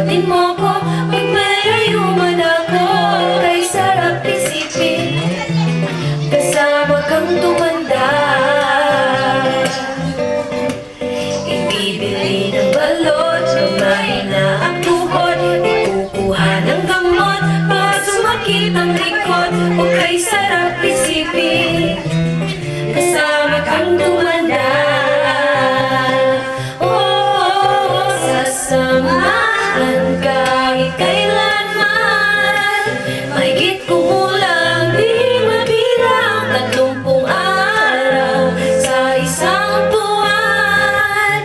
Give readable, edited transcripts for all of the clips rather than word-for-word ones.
Sagutin mo ko pag malayo man ako. Kay sarap isipin kasama kang tumanda. Ibibili ng balot, mahina ang tuhod, ikukuha ng gamot para sumakit ang likod. O kay sarap isipin kasama kang tumanda. Oh, sasamahan kahit kailanman. Mahigit kumulang di mabilang 30 araw sa isang buwan.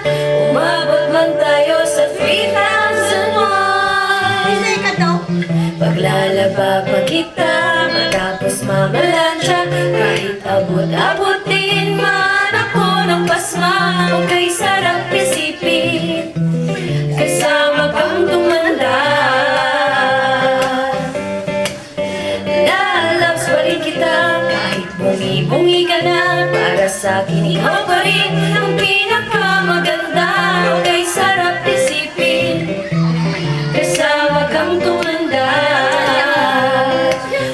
Umabot man tayo sa 3,001. Paglalaba pa kita matapos mamalansya, kahit abot-abotin man ako ng pasma. O kay sarap isipin kasama kang tumanda. Lalabs pa rin kita kahit bungi-bungi ka na. Para sa'kin ikaw pa rin ang pinakamaganda. O kay sarap isipin kasama kang tumanda.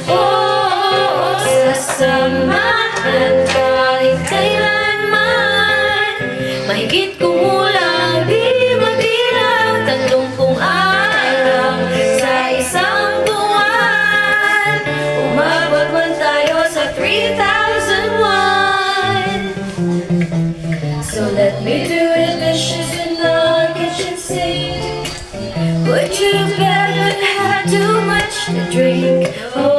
Oh, sasamahan kahit kailanman. Mahigit kumulang di mabilang 30 araw sa isang buwan. Umabot man tayo sa 3,001. So let me do the dishes in the kitchen sink. Put you to bed and had too much to drink. Oh,